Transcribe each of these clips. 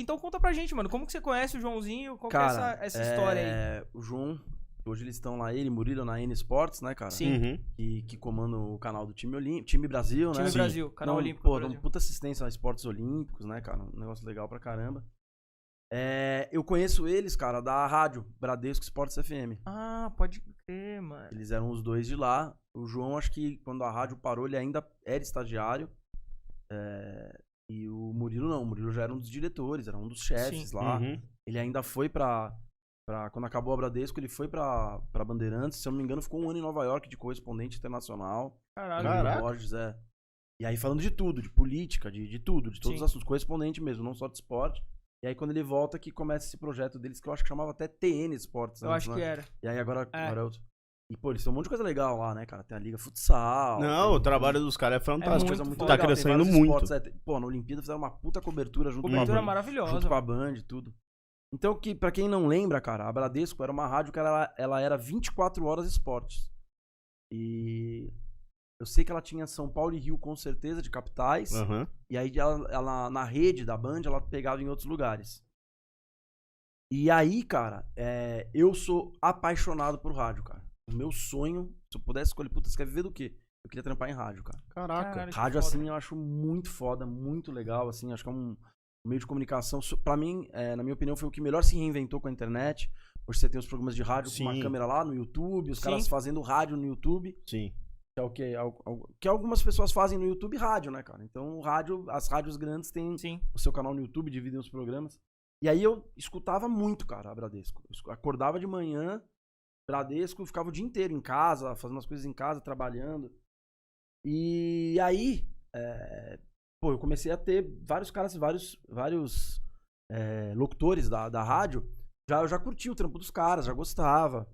Então conta pra gente, mano, como que você conhece o Joãozinho? Qual Cara, que é essa história aí? O João, hoje eles estão lá, ele e Murilo na N Sports, né, cara? Sim. Uhum. Que comanda o canal do time Brasil, né? Time Sim. Brasil, canal Não, Olímpico pô, do dá uma Brasil. puta assistência a esportes olímpicos, né, cara? Um negócio legal pra caramba. Eu conheço eles, cara, da rádio Bradesco Esportes FM. Ah, pode crer, mano. Eles eram os dois de lá. O João, acho que quando a rádio parou, ele ainda era estagiário. E o Murilo não. O Murilo já era um dos diretores, era um dos chefes Sim. lá. Uhum. Ele ainda foi quando acabou a Bradesco, ele foi pra Bandeirantes. Se eu não me engano, ficou 1 ano em Nova York de correspondente internacional. Caralho. Murilo Caraca. Borges, E aí falando de tudo, de política, de tudo, de todos Sim. os assuntos. Correspondente mesmo, não só de esporte. E aí quando ele volta que começa esse projeto deles, que eu acho que chamava até TN Esportes. Eu acho que era. E aí agora É. é outro. E, pô, eles têm um monte de coisa legal lá, né, cara? Tem a Liga Futsal. Não, tem o trabalho dos caras é fantástico. muito coisa muito foda. Tá legal. Tem crescendo vários muito. esportes, Pô, na Olimpíada fizeram uma puta cobertura junto Cobertura com a Band. maravilhosa. Junto com a Band e tudo. Então, pra quem não lembra, cara, a Bradesco era uma rádio que ela era 24 horas esportes. E eu sei que ela tinha São Paulo e Rio, com certeza, de capitais. Uhum. E aí ela na rede da Band, ela pegava em outros lugares. E aí, cara, eu sou apaixonado por rádio, cara. O meu sonho, se eu pudesse escolher, puta, você quer viver do quê? Eu queria trampar em rádio, cara. Caraca. Caralho, que Rádio, foda. assim, eu acho muito foda, muito legal, assim, acho que é um meio de comunicação. Pra mim, na minha opinião, foi o que melhor se reinventou com a internet. Hoje você tem os programas de rádio com uma Sim. câmera lá no YouTube, os Sim. caras fazendo rádio no YouTube, Sim. que é o quê? Que algumas pessoas fazem no YouTube rádio, né, cara? Então, as rádios grandes têm Sim. o seu canal no YouTube, dividem os programas. E aí eu escutava muito, cara, a Bradesco. Eu acordava de manhã, Bradesco, ficava o dia inteiro em casa, fazendo as coisas em casa, trabalhando. E aí, eu comecei a ter vários caras, vários locutores da rádio. Eu já curtia o trampo dos caras, já gostava.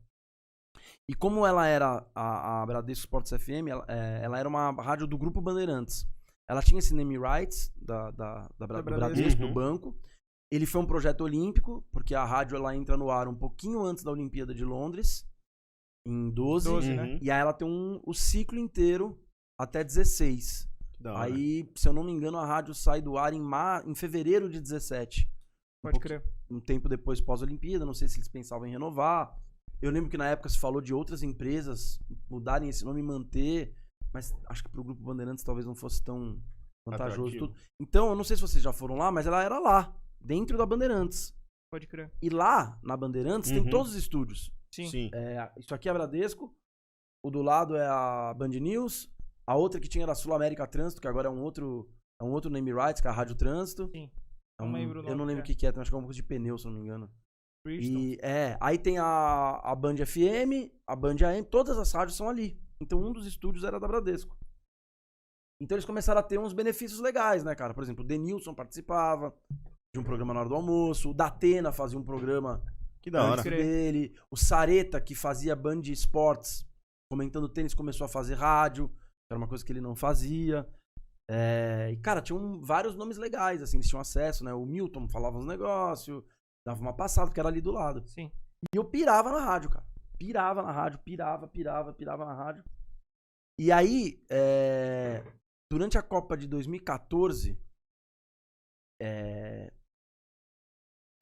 E como ela era a Bradesco Sports FM, ela era uma rádio do Grupo Bandeirantes. Ela tinha esse name rights do Bradesco, do Uhum. banco. Ele foi um projeto olímpico, porque a rádio ela entra no ar um pouquinho antes da Olimpíada de Londres, em 12. 12, Uhum. né? E aí ela tem o ciclo inteiro até 16. Que da hora. Aí, se eu não me engano, a rádio sai do ar em fevereiro de 17. Pode crer. Um tempo depois, pós-Olimpíada, não sei se eles pensavam em renovar. Eu lembro que na época se falou de outras empresas mudarem esse nome e manter, mas acho que pro Grupo Bandeirantes talvez não fosse tão vantajoso Atrativo. tudo. Então, eu não sei se vocês já foram lá, mas ela era lá, dentro da Bandeirantes. Pode crer. E lá, na Bandeirantes, tem Uhum. todos os estúdios. Sim. Sim. Isso aqui é a Bradesco, o do lado é a Band News, a outra que tinha era a Sul América Trânsito, que agora é um outro name rights, que é a Rádio Trânsito. Sim. É Não lembro o eu não nome lembro o que que é, acho que é uma coisa de pneu, se eu não me engano. Bristol. E aí tem a Band FM, a Band AM, todas as rádios são ali. Então um dos estúdios era da Bradesco. Então eles começaram a ter uns benefícios legais, né, cara? Por exemplo, o Denilson participava de um programa na hora do almoço, o Datena fazia um programa Que da hora. antes dele, o Sareta, que fazia Band Esportes, comentando tênis, começou a fazer rádio, que era uma coisa que ele não fazia. E, cara, tinham vários nomes legais, assim, eles tinham acesso, né? O Milton falava uns negócios, dava uma passada, porque era ali do lado. Sim. E eu pirava na rádio, cara. Pirava na rádio, pirava na rádio. E aí, durante a Copa de 2014,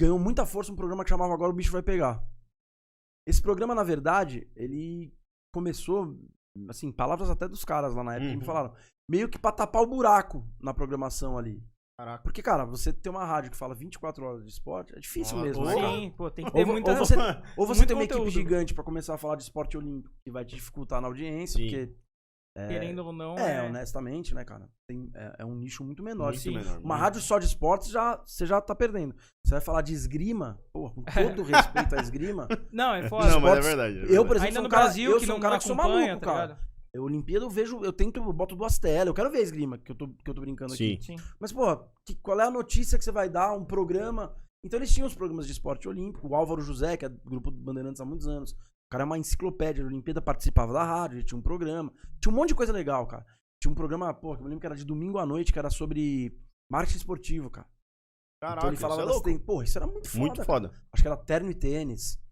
ganhou muita força um programa que chamava Agora o Bicho Vai Pegar. Esse programa, na verdade, ele começou, assim, palavras até dos caras lá na época que me falaram, meio que pra tapar o buraco na programação ali. Caraca. Porque, cara, você ter uma rádio que fala 24 horas de esporte é difícil Nossa, mesmo, né, cara? Sim, pô, tem que ter Ou muita... você muito tem uma equipe conteúdo. gigante pra começar a falar de esporte olímpico, que vai te dificultar na audiência, Sim. porque... Querendo ou não, honestamente, né, cara? É um nicho muito menor. Muito Sim. menor, Uma muito. rádio só de esportes, você já tá perdendo. Você vai falar de esgrima, pô, com todo respeito à esgrima... Não, é foda. Não, mas é esportes- verdade. Eu, por exemplo, Ainda sou no um cara, Brasil, eu que sou não um cara que sou acompanha, maluco, tá cara. ligado? Olimpíada eu boto duas telas, eu quero ver a esgrima, que eu tô brincando aqui. Sim. Sim. Mas, pô, qual é a notícia que você vai dar? Um programa. Então eles tinham os programas de esporte olímpico. O Álvaro José, que é do Grupo Bandeirantes há muitos anos. O cara é uma enciclopédia da Olimpíada, participava da rádio, ele tinha um programa. Tinha um monte de coisa legal, cara. Tinha um programa, pô, que eu me lembro que era de domingo à noite, que era sobre marketing esportivo, cara. Caraca, Então ele falava isso é louco. Pô, isso era muito foda. Muito cara. foda. Acho que era terno e tênis.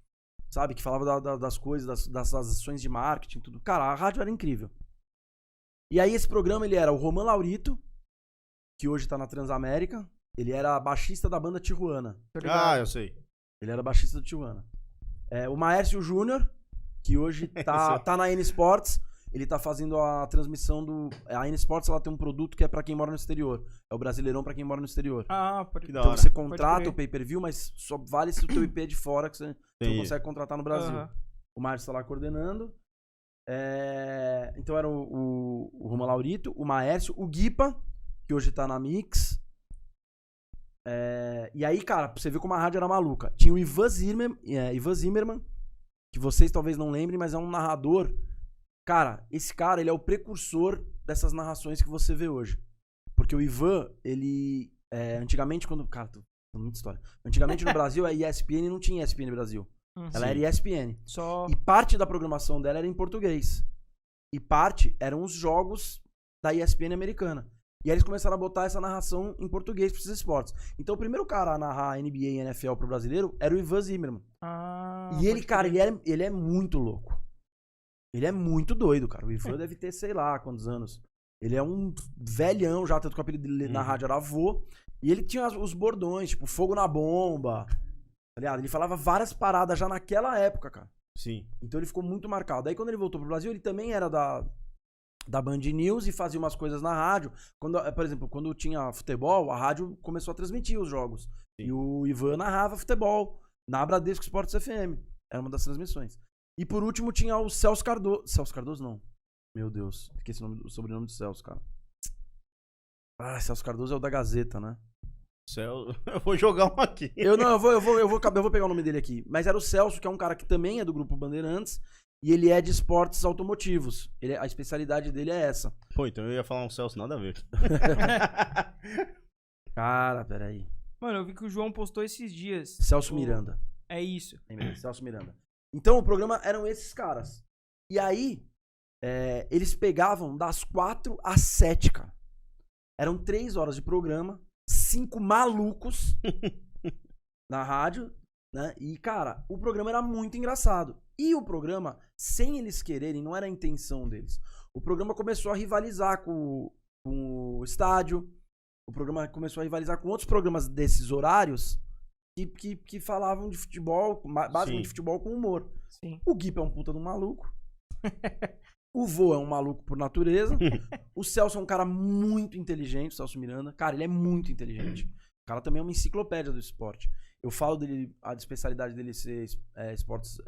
Sabe? Que falava das coisas, das ações de marketing, tudo. Cara, a rádio era incrível. E aí esse programa, ele era o Roman Laurito, que hoje tá na Transamérica. Ele era baixista da banda Tijuana. Tô ligado. Ah, eu sei. Ele era baixista do Tijuana. O Maércio Júnior, que hoje tá na N Sports, ele tá fazendo a transmissão do... A N Sports, ela tem um produto que é pra quem mora no exterior. É o Brasileirão pra quem mora no exterior. Ah, pode Que da Então hora. você Pode contrata crer. o pay-per-view, mas só vale se o teu IP é de fora, que você não Tem isso. consegue contratar no Brasil. Aham. O Márcio tá lá coordenando. Então era o Roma Laurito, o Maércio, o Guipa, que hoje tá na Mix. E aí, cara, pra você ver como a rádio era maluca. Tinha o Ivan Zimmerman, que vocês talvez não lembrem, mas é um narrador. Cara, esse cara, ele é o precursor dessas narrações que você vê hoje. Porque o Ivan, ele... antigamente, quando... Cara, tô falando muita história. Antigamente no Brasil, a ESPN não tinha ESPN Brasil. Uhum. Ela era ESPN. Só... E parte da programação dela era em português. E parte eram os jogos da ESPN americana. E aí eles começaram a botar essa narração em português pra esses esportes. Então o primeiro cara a narrar NBA e NFL pro brasileiro era o Ivan Zimmerman. Ah, E ele, pode cara, crer. ele é muito louco. Ele é muito doido, cara. O Ivan deve ter, sei lá, quantos anos. Ele é um velhão já, tanto que o apelido dele na rádio era avô. E ele tinha os bordões, tipo, fogo na bomba. Tá ligado? Ele falava várias paradas já naquela época, cara. Sim. Então ele ficou muito marcado. Aí quando ele voltou pro Brasil, ele também era da Band News e fazia umas coisas na rádio. Por exemplo, quando tinha futebol, a rádio começou a transmitir os jogos. Sim. E o Ivan narrava futebol na Bradesco Esportes FM. Era uma das transmissões. E por último tinha o Celso Cardoso. Celso Cardoso não. Meu Deus. Esqueci o sobrenome do Celso, cara. Ah, Celso Cardoso é o da Gazeta, né? Eu vou jogar um aqui. Eu vou pegar o nome dele aqui. Mas era o Celso, que é um cara que também é do Grupo Bandeirantes. E ele é de esportes automotivos. A especialidade dele é essa. Pô, então eu ia falar um Celso, nada a ver. Cara, peraí. Mano, eu vi que o João postou esses dias. Celso O- Miranda. É isso. Lembrei, Celso Miranda. Então o programa eram esses caras. E aí, eles pegavam das 4 às 7, cara. Eram 3 horas de programa, 5 malucos na rádio, né? E, cara, o programa era muito engraçado. E o programa, sem eles quererem, não era a intenção deles. O programa começou a rivalizar com o estádio. O programa começou a rivalizar com outros programas desses horários que falavam de futebol, basicamente Sim. futebol com humor. Sim. O Gui é um puta de um maluco. O Vô é um maluco por natureza. O Celso é um cara muito inteligente, o Celso Miranda. Cara, ele é muito inteligente. O cara também é uma enciclopédia do esporte. Eu falo dele, a especialidade dele ser esportes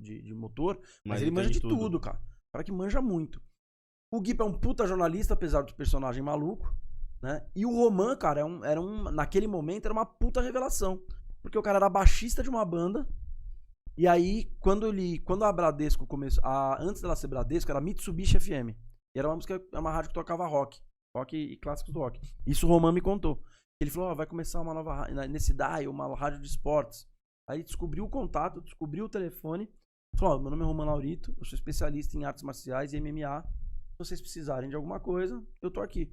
de motor, mas ele manja de tudo, cara. O cara que manja muito. O Gui é um puta jornalista, apesar do personagem maluco, né? E o Roman, cara, naquele momento era uma puta revelação. Porque o cara era baixista de uma banda. E aí, quando a Bradesco começou. Antes dela ser Bradesco, era Mitsubishi FM. E era uma rádio que tocava rock e clássicos do rock. Isso o Roman me contou. Ele falou: vai começar uma nova rádio nesse DAI, uma rádio de esportes. Aí descobriu o contato, descobriu o telefone. Falou: meu nome é Roman Laurito, eu sou especialista em artes marciais e MMA. Se vocês precisarem de alguma coisa, eu tô aqui.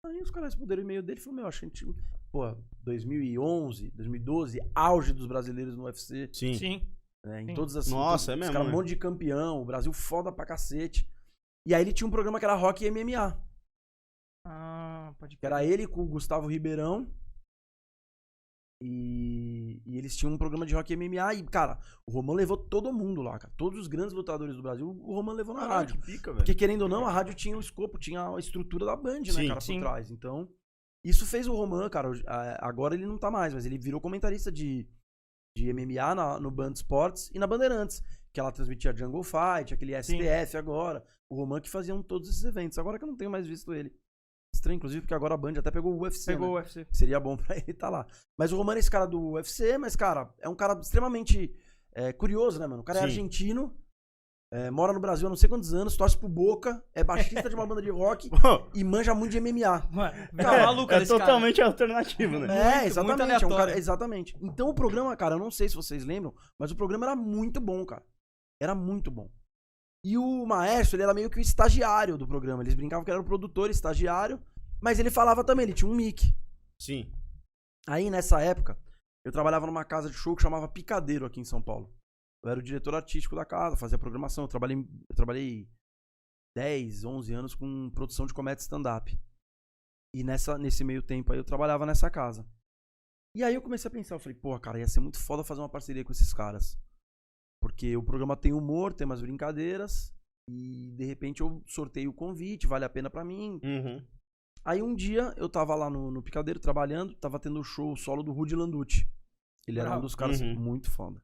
Aí os caras responderam o e-mail dele e falaram: acho que a gente. Pô, 2011, 2012, auge dos brasileiros no UFC. Sim. Sim. Em Sim. todas as. Nossa, é os mesmo, caras, um né? monte de campeão, o Brasil foda pra cacete. E aí ele tinha um programa que era Rock e MMA. Ah, pode Que era ele com o Gustavo Ribeirão. E eles tinham um programa de Rock e MMA. E, cara, o Roman levou todo mundo lá, cara. Todos os grandes lutadores do Brasil, o Roman levou na Caralho, rádio. que pica, velho. Porque, querendo ou não, a rádio tinha o escopo, tinha a estrutura da Band, né, Sim, cara, sim. por trás. Então, isso fez o Roman, cara. Agora ele não tá mais, mas ele virou comentarista de MMA no Band Esportes e na Bandeirantes. Que ela transmitia Jungle Fight, aquele STF agora. O Roman que faziam todos esses eventos. Agora que eu não tenho mais visto ele. Estranho, inclusive, porque agora a Band até pegou o UFC. Pegou o né? UFC. Seria bom pra ele estar lá. Mas o Roman é esse cara do UFC, mas, cara, é um cara extremamente curioso, né, mano? O cara é Sim. argentino, mora no Brasil há não sei quantos anos, torce pro Boca, é baixista de uma banda de rock e manja muito de MMA. Mano, maluca desse cara. totalmente alternativo, né? Exatamente. muito É um cara, aleatório. exatamente. Então o programa, cara, eu não sei se vocês lembram, mas o programa era muito bom, cara. Era muito bom. E o Maestro, ele era meio que o estagiário do programa. Eles brincavam que ele era o produtor, estagiário, mas ele falava também, ele tinha um mic. Sim. Aí, nessa época, eu trabalhava numa casa de show que chamava Picadeiro aqui em São Paulo. Eu era o diretor artístico da casa, fazia programação. Eu trabalhei 10, 11 anos com produção de comédia stand-up. E nesse meio tempo aí eu trabalhava nessa casa. E aí eu comecei a pensar, eu falei, porra, cara, ia ser muito foda fazer uma parceria com esses caras. Porque o programa tem humor, tem umas brincadeiras, e de repente eu sorteio o convite, vale a pena pra mim. Uhum. Aí um dia eu tava lá no Picadeiro trabalhando, tava tendo o show solo do Rudy Landucci. Ele era um dos caras muito foda.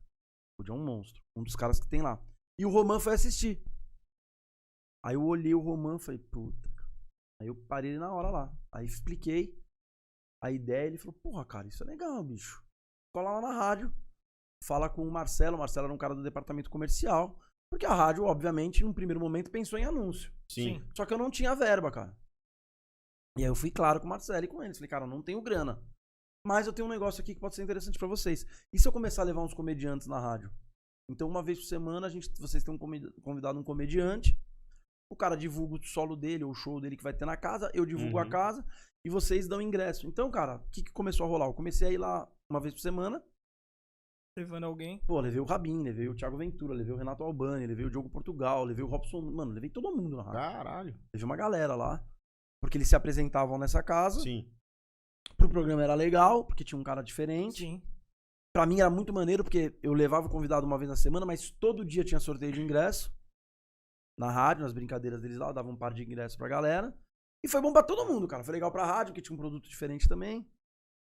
O Rudy é um monstro, um dos caras que tem lá. E o Roman foi assistir. Aí eu olhei o Roman e falei, puta. Aí eu parei na hora lá. Aí expliquei a ideia, ele falou, porra, cara, isso é legal, bicho. Cola lá na rádio, fala com o Marcelo era um cara do departamento comercial, porque a rádio, obviamente, num primeiro momento pensou em anúncio. Sim. Só que eu não tinha verba, cara. E aí eu fui claro com o Marcelo e com eles. Falei, cara, eu não tenho grana, mas eu tenho um negócio aqui que pode ser interessante pra vocês. E se eu começar a levar uns comediantes na rádio? Então, uma vez por semana, vocês têm convidado um comediante, o cara divulga o solo dele, ou o show dele que vai ter na casa, eu divulgo a casa, e vocês dão ingresso. Então, cara, o que começou a rolar? Eu comecei a ir lá uma vez por semana. Levando alguém. Pô, levei o Rabin, levei o Thiago Ventura, levei o Renato Albani, levei o Diogo Portugal, levei o Robson. Mano, levei todo mundo na rádio. Caralho. Levei uma galera lá. Porque eles se apresentavam nessa casa. Sim. Pro programa era legal, porque tinha um cara diferente. Sim. Pra mim era muito maneiro, porque eu levava o convidado uma vez na semana, mas todo dia tinha sorteio de ingresso. Na rádio, nas brincadeiras deles lá, eu dava um par de ingressos pra galera. E foi bom pra todo mundo, cara. Foi legal pra rádio, que tinha um produto diferente também.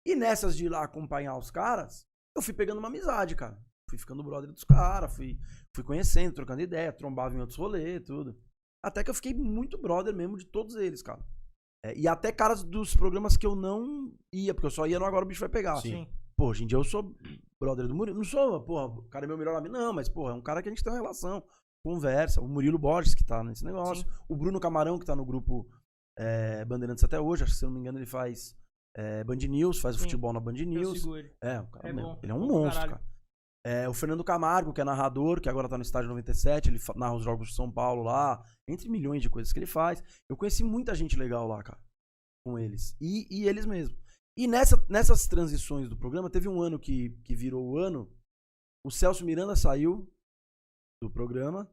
E nessas de ir lá acompanhar os caras, eu fui pegando uma amizade, cara. Fui ficando brother dos caras, fui conhecendo, trocando ideia, trombava em outros rolês, tudo. Até que eu fiquei muito brother mesmo de todos eles, cara. E até caras dos programas que eu não ia, porque eu só ia no Agora o Bicho Vai Pegar. Sim. Pô, hoje em dia eu sou brother do Murilo. Não sou, porra, o cara é meu melhor amigo. Não, mas, porra, é um cara que a gente tem uma relação, conversa. O Murilo Borges, que tá nesse negócio. Sim. O Bruno Camarão, que tá no grupo Bandeirantes até hoje. Acho que, se eu não me engano, ele faz Band News, faz o futebol na Band Eu News. sigo ele. O cara É mesmo. bom. Ele é um Bom monstro, caralho. cara. O Fernando Camargo, que é narrador, que agora tá no Estádio 97, ele narra os jogos de São Paulo lá, entre milhões de coisas que ele faz. Eu conheci muita gente legal lá, cara, com eles. E eles mesmos. E nessas transições do programa, teve um ano que virou o ano, o Celso Miranda saiu do programa.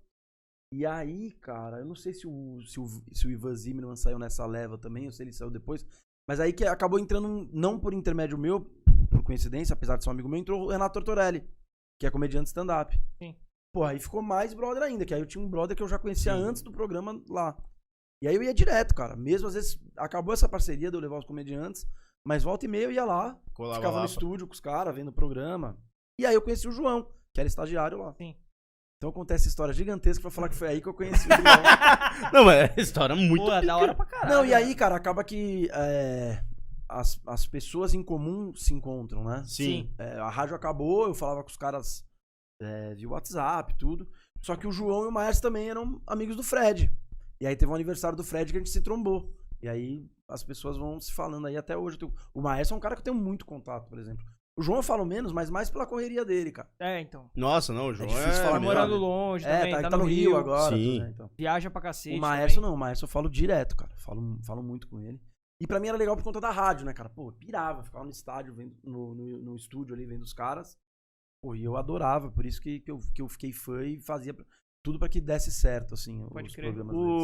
E aí, cara, eu não sei se o Ivan Zimmermann saiu nessa leva também, ou se ele saiu depois. Mas aí que acabou entrando, não por intermédio meu, por coincidência, apesar de ser um amigo meu, entrou o Renato Tortorelli, que é comediante stand-up. Sim. Pô, aí ficou mais brother ainda, que aí eu tinha um brother que eu já conhecia antes do programa lá. E aí eu ia direto, cara. Mesmo às vezes, acabou essa parceria de eu levar os comediantes, mas volta e meia eu ia lá, Colava ficava lá, no estúdio com os caras, vendo o programa. E aí eu conheci o João, que era estagiário lá. Sim. Então acontece história gigantesca pra falar que foi aí que eu conheci o João. Não, mas é história muito Pô, é da hora pra caralho. Não, e aí, cara, acaba que as pessoas em comum se encontram, né? Sim. A rádio acabou, eu falava com os caras via WhatsApp, tudo. Só que o João e o Maércio também eram amigos do Fred. E aí teve um aniversário do Fred que a gente se trombou. E aí as pessoas vão se falando aí até hoje. O Maércio é um cara que eu tenho muito contato, por exemplo. O João eu falo menos, mas mais pela correria dele, cara. Então. Nossa, não, o João difícil Tá falar mesmo. morando longe também, tá no Rio agora. Sim. Tudo, né, então. Viaja pra cacete. O Maércio também. não, o Maércio eu falo direto, cara. Falo muito com ele. E pra mim era legal por conta da rádio, né, cara? Pô, eu pirava, ficava no estádio, vendo, no estúdio ali, vendo os caras. Pô, e eu adorava, por isso que eu fiquei fã e fazia tudo pra que desse certo, assim, Pode os crer. programas deles.